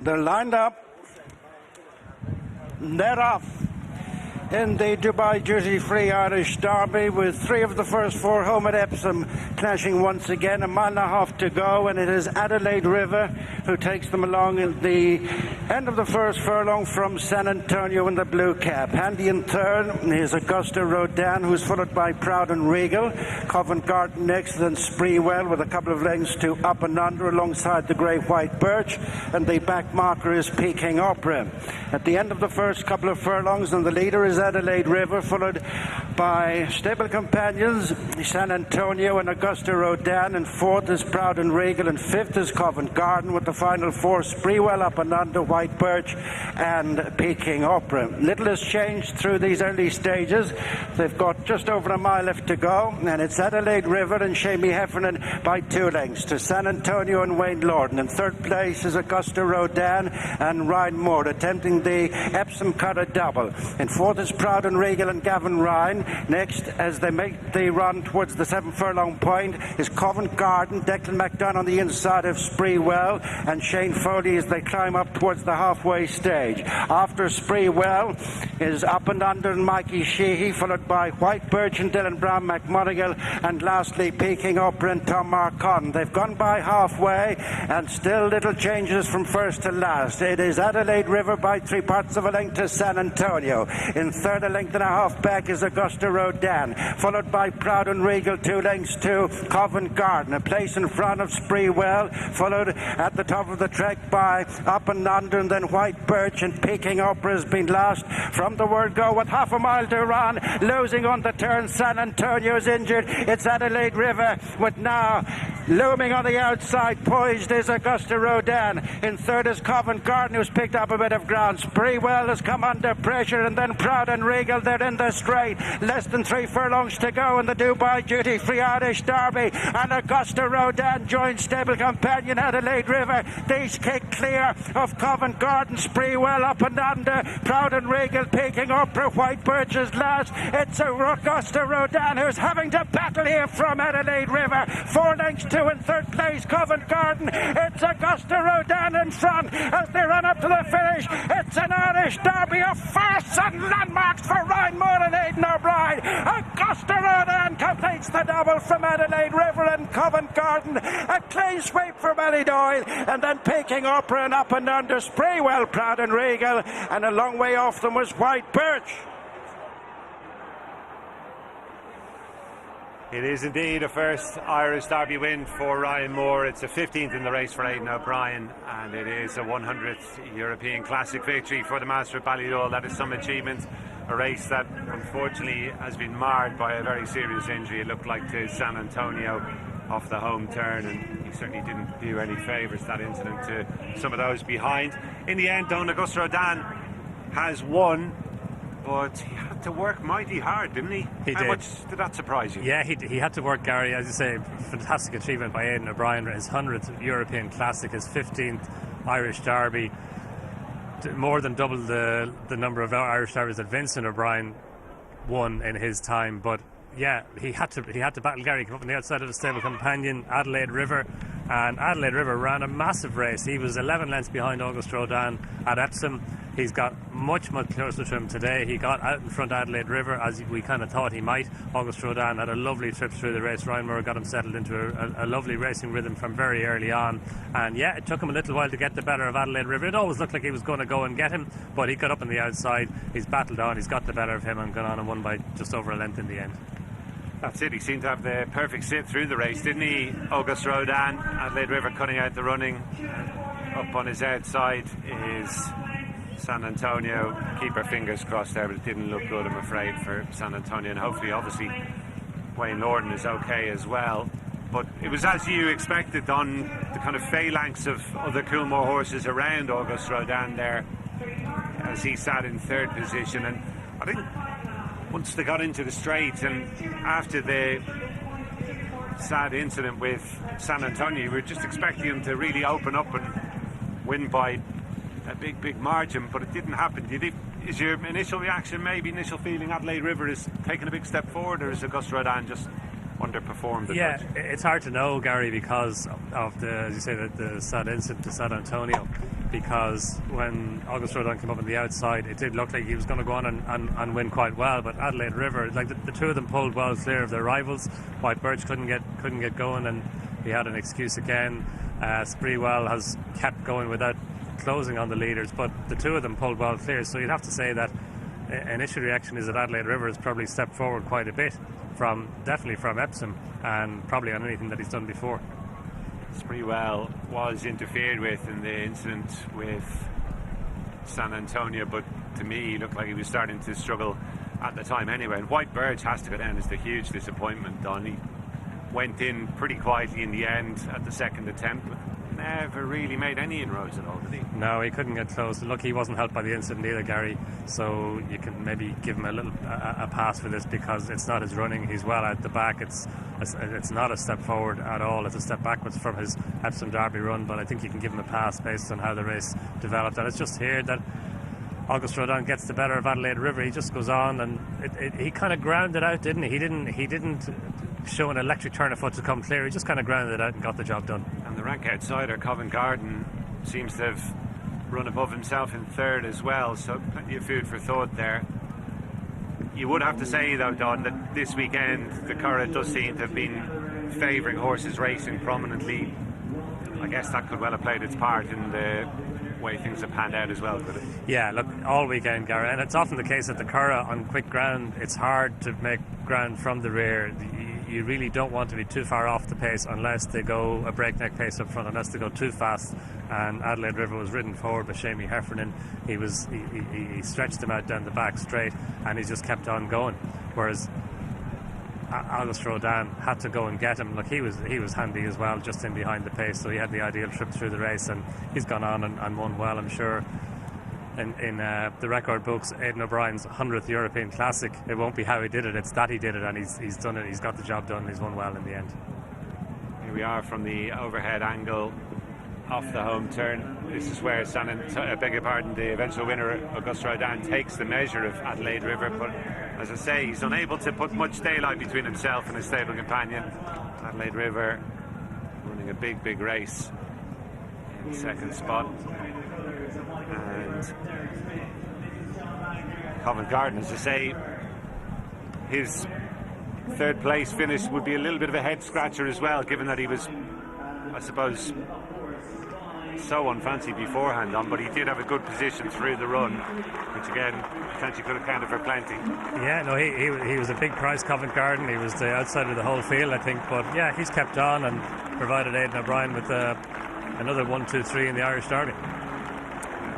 They're lined up. They're off in the Dubai duty-free Irish Derby, with 3 of the first 4 home at Epsom clashing once again. A mile and a half to go, and it is Adelaide River who takes them along in the end of the first furlong from San Antonio in the blue cap. Handy in third is Auguste Rodan, who's followed by Proud and Regal. Covent Garden next, then Spreewell with a couple of lengths to Up and Under alongside the grey white birch, and the back marker is Peking Opera. At the end of the first couple of furlongs, and the leader is Adelaide River, followed by stable companions San Antonio and Auguste Rodan, and 4th is Proud and Regal, and 5th is Covent Garden, with the final 4 Spreewell, Up and Under, White Birch and Peking Opera. Little has changed through these early stages. They've got just over a mile left to go, and it's Adelaide River and Shamie Heffernan by 2 lengths to San Antonio and Wayne Lorden. In 3rd place is Auguste Rodan and Ryan Moore attempting the Epsom Cutter double. In 4th is Proud and Regal and Gavin Ryan. Next, as they make the run towards the 7 furlong point, is Covent Garden, Declan McDonagh on the inside of Spreewell, and Shane Foley as they climb up towards the halfway stage. After Spreewell is Up and Under and Mikey Sheehy, followed by White Birch and Dylan Brown McMonigal, and lastly Peking Opera and Tom Marcon. They've gone by halfway, and still little changes from first to last. It is Adelaide River by 3 parts of a length to San Antonio. In third, a length and a half back, is Auguste Rodan, followed by Proud and Regal, 2 lengths to Covent Garden. A place in front of Spreewell, followed at the top of the track by Up and Under, and then White Birch, and Peking Opera has been last from the word go with half a mile to run. Losing on the turn, San Antonio is injured. It's Adelaide River, with now looming on the outside, poised is Auguste Rodan. In third is Covent Garden, who's picked up a bit of ground. Spreewell has come under pressure, and then Proud and Regal, they're in the straight. Less than 3 furlongs to go in the Dubai duty-free Irish Derby, and Auguste Rodan joins stable companion Adelaide River. These kick clear of Covent Garden. Spreewell, Up and Under, Proud and Regal, Peking Opera, White Birch is last. It's Auguste Rodan who's having to battle here from Adelaide River. 4 lengths to in third place, Covent Garden. It's Auguste Rodan in front as they run up to the finish. It's an Irish Derby of firsts and landmarks for Ryan Moore and Aidan O'Brien. Auguste Rodan completes the double from Adelaide River and Covent Garden. A clean sweep for Ballydoyle, and then Peking Opera and Up and Under, Spreewell, Proud and Regal, and a long way off them was White Birch. It is indeed a first Irish Derby win for Ryan Moore. It's a 15th in the race for Aidan O'Brien, and it is a 100th European Classic victory for the Master of Ballydoyle. That is some achievement. A race that unfortunately has been marred by a very serious injury. It looked like to San Antonio off the home turn, and he certainly didn't do any favours, that incident, to some of those behind. In the end, though, Auguste Rodan has won, but he had to work mighty hard, didn't he? How much did that surprise you? Yeah, he had to work, Gary. As you say, fantastic achievement by Aidan O'Brien. His 100th European Classic, his 15th Irish Derby, more than double the number of Irish Derbies that Vincent O'Brien won in his time. But yeah, he had to battle, Gary. He came up on the outside of the stable companion Adelaide River, and Adelaide River ran a massive race. He was 11 lengths behind Auguste Rodan at Epsom. He's got much closer to him today. He got out in front of Adelaide River, as we kind of thought he might. Auguste Rodan had a lovely trip through the race. Ryan Moore got him settled into a lovely racing rhythm from very early on. And yeah, it took him a little while to get the better of Adelaide River. It always looked like he was going to go and get him, but he got up on the outside. He's battled on. He's got the better of him and gone on and won by just over a length in the end. That's it. He seemed to have the perfect sit through the race, didn't he, Auguste Rodan? Adelaide River cutting out the running. Up on his outside is San Antonio. Keep our fingers crossed there, but it didn't look good, I'm afraid, for San Antonio. And hopefully, obviously, Wayne Lorden is okay as well. But it was as you expected on the kind of phalanx of other Coolmore horses around Auguste Rodan there, as he sat in third position. And I think once they got into the straight, and after the sad incident with San Antonio, we were just expecting him to really open up and win by a big margin, but it didn't happen. Is your initial reaction, maybe initial feeling, Adelaide River is taking a big step forward, or is Auguste Rodan just underperformed? Yeah, it's hard to know, Gary, because of the, as you say, the sad incident to San Antonio. Because when Auguste Rodan came up on the outside, it did look like he was going to go on and win quite well. But Adelaide River, like the two of them pulled well clear of their rivals. White Birch couldn't get going, and he had an excuse again. Sprewell has kept going without closing on the leaders, but the two of them pulled well clear. So you'd have to say that initial reaction is that Adelaide River has probably stepped forward quite a bit definitely from Epsom, and probably on anything that he's done before. Sprewell was interfered with in the incident with San Antonio, but to me he looked like he was starting to struggle at the time anyway. And White Birch has to go down as the huge disappointment. Don, he went in pretty quietly in the end at the second attempt, but never really made any inroads at all, did he? No, he couldn't get close. Look, he wasn't helped by the incident either, Gary, so you can maybe give him a pass for this, because it's not his running. He's well out the back. It's not a step forward at all. It's a step backwards from his Epsom Derby run, but I think you can give him a pass based on how the race developed. And it's just here that Auguste Rodan gets the better of Adelaide River. He just goes on, and he kind of ground it out, didn't he? He didn't show an electric turn of foot to come clear. He just kind of grounded it out and got the job done. And the rank outsider, Covent Garden, seems to have run above himself in third as well, so plenty of food for thought there. You would have to say, though, Don, that this weekend the Curragh does seem to have been favouring horses racing prominently. I guess that could well have played its part in the way things have panned out as well, could it? Yeah, look, all weekend, Gary, and it's often the case at the Curragh on quick ground, it's hard to make ground from the rear. You really don't want to be too far off the pace unless they go a breakneck pace up front, unless they go too fast. And Adelaide River was ridden forward by Shamey Heffernan. He stretched him out down the back straight, and he just kept on going. Whereas Auguste Rodan had to go and get him. Look, he was handy as well, just in behind the pace, so he had the ideal trip through the race, and he's gone on and won well, I'm sure. In the record books, Aidan O'Brien's 100th European Classic, it won't be how he did it, it's that he did it, and he's done it. He's got the job done. He's won well in the end. Here we are from the overhead angle off the home turn. This is where the eventual winner Auguste Rodan takes the measure of Adelaide River, but as I say, he's unable to put much daylight between himself and his stable companion. Adelaide River running a big race in second spot, and Covent Garden, as I say, his third place finish would be a little bit of a head scratcher as well, given that he was, I suppose, so unfancy beforehand on, but he did have a good position through the run, which again potentially could have counted for plenty. Yeah, no, he was a big prize, Covent Garden. He was the outsider of the whole field, I think, but yeah, he's kept on and provided Aidan O'Brien with another 1, 2, 3 in the Irish Derby.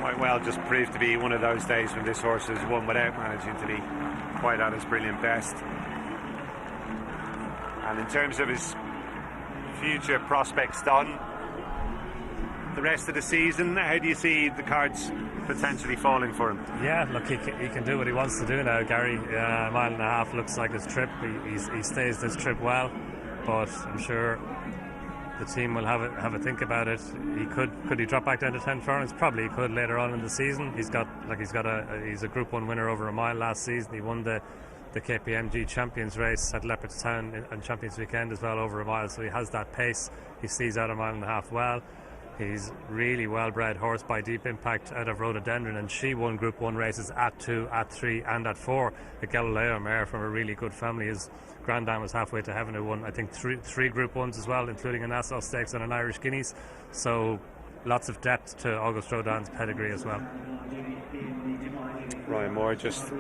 Might well just prove to be one of those days when this horse has won without managing to be quite at his brilliant best. And in terms of his future prospects, Don, the rest of the season, how do you see the cards potentially falling for him? Yeah, look, he can do what he wants to do now, Gary. A mile and a half looks like his trip. He stays this trip well, but I'm sure the team will have a think about it. Could he drop back down to 10 furlongs? Probably he could later on in the season. He's a Group 1 winner over a mile last season. He won the KPMG Champions race at Leopardstown on Champions Weekend as well, over a mile, so he has that pace. He sees out a mile and a half well. He's really well-bred horse by Deep Impact out of Rhododendron, and she won Group 1 races at 2, at 3 and at 4. The Galileo mare from a really good family. His granddam was halfway to heaven, who won, I think, three Group 1s as well, including a Nassau Stakes and an Irish Guineas. So lots of depth to Auguste Rodan's pedigree as well. Ryan Moore just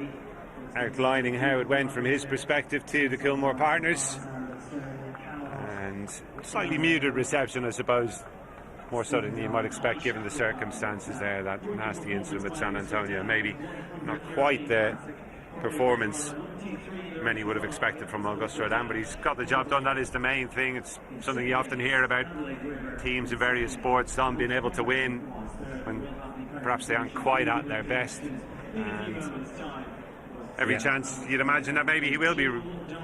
outlining how it went from his perspective to the Kilmore partners, and slightly muted reception, I suppose, more so than you might expect given the circumstances there. That nasty incident with San Antonio, maybe not quite the performance many would have expected from Auguste Rodan, but he's got the job done. That is the main thing. It's something you often hear about teams in various sports, some being able to win when perhaps they aren't quite at their best, and every chance you'd imagine that maybe he will be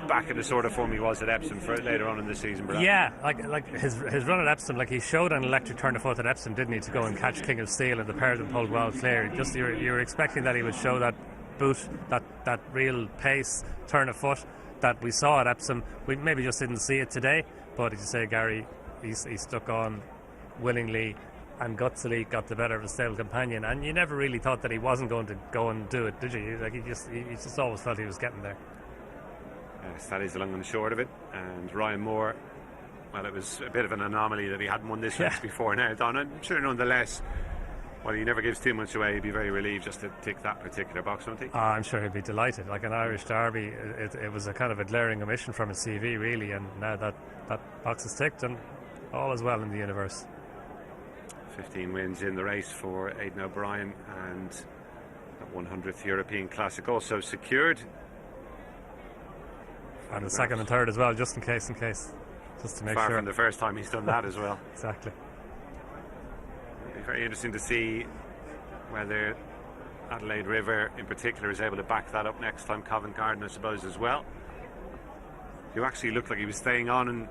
back in the sort of form he was at Epsom for later on in the season. Perhaps. Yeah, like his run at Epsom, like he showed an electric turn of foot at Epsom, didn't he, to go and catch King of Steel, and the pair of them pulled well clear. Just you were expecting that he would show that boot, that real pace, turn of foot. that we saw at Epsom. We maybe just didn't see it today, but as you say, Gary, he stuck on willingly and gutsily, got the better of his stable companion, and you never really thought that he wasn't going to go and do it, did you? Like he just always felt he was getting there. Yes, that is the long and short of it. And Ryan Moore, well, it was a bit of an anomaly that he hadn't won this race before now, Don. I'm sure nonetheless, well, he never gives too much away. He'd be very relieved just to tick that particular box, won't he? I'm sure he'd be delighted. Like an Irish Derby, it was a kind of a glaring omission from his CV, really, and now that box is ticked, and all is well in the universe. 15 wins in the race for Aidan O'Brien, and that 100th European Classic also secured. And the second and third as well, just in case, just to make Far sure. from the first time he's done that as well. Exactly. It'll be very interesting to see whether Adelaide River in particular is able to back that up next time. Covent Garden, I suppose, as well. He actually looked like he was staying on and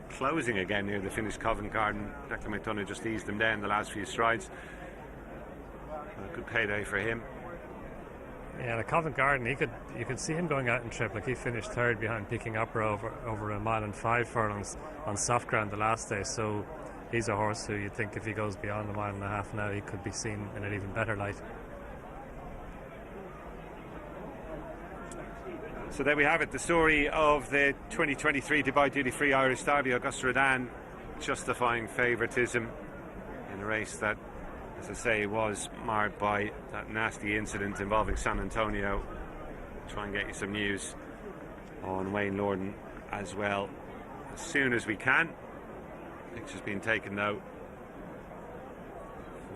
closing again near the finished Covent Garden. Declan McDonough just eased him down the last few strides. A good payday for him. Yeah, the Covent Garden, you could see him going out in trip. Like he finished third behind Picking Upper over a mile and 5 furlongs on soft ground the last day. So he's a horse who you'd think if he goes beyond a mile and a half now, he could be seen in an even better light. So there we have it, the story of the 2023 Dubai Duty Free Irish Derby. Auguste Rodan justifying favouritism in a race that, as I say, was marred by that nasty incident involving San Antonio. Try and get you some news on Wayne Lordan as well as soon as we can. Pictures being taken though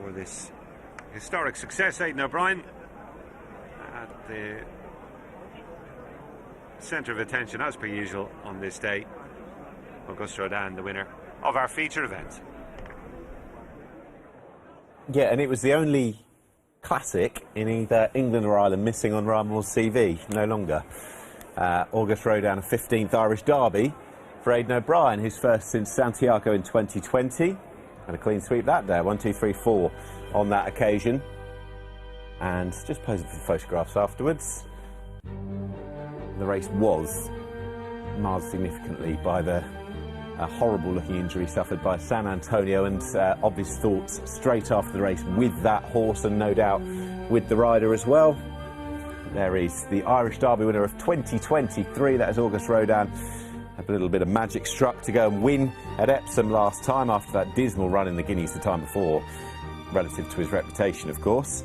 for this historic success. Aidan O'Brien at the centre of attention as per usual on this day. Auguste Rodan, the winner of our feature event. Yeah, and it was the only classic in either England or Ireland missing on Ramon's CV, no longer. Auguste Rodan, a 15th Irish Derby for Aidan O'Brien, his first since Santiago in 2020. And a clean sweep that day, 1, 2, 3, 4 on that occasion. And just posing for photographs afterwards. The race was marred significantly by the horrible-looking injury suffered by San Antonio, and obvious thoughts straight after the race with that horse, and no doubt with the rider as well. There is the Irish Derby winner of 2023, that is Auguste Rodan. Had a little bit of magic struck to go and win at Epsom last time after that dismal run in the Guineas the time before, relative to his reputation, of course.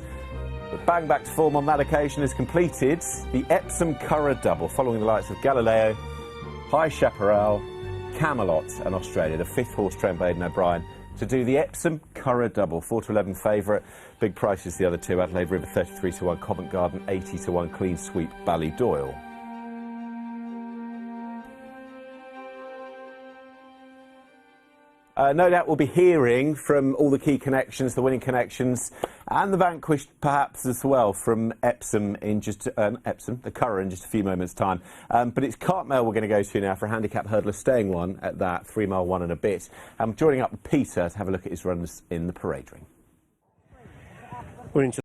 But bang back to form on that occasion has completed the Epsom Curragh double, following the likes of Galileo, High Chaparral, Camelot and Australia, the 5th horse trained by Aidan O'Brien to do the Epsom Curragh double. 4 to 11 favourite, big prices the other two, Adelaide River 33 to 1, Covent Garden 80 to 1, clean sweep Ballydoyle. No doubt we'll be hearing from all the key connections, the winning connections, and the vanquished perhaps as well from Epsom in just the Curragh in just a few moments' time. But it's Cartmel we're going to go to now for a handicap hurdler, staying one at that 3 mile 1 and a bit. Joining up with Peter to have a look at his runs in the parade ring. We're into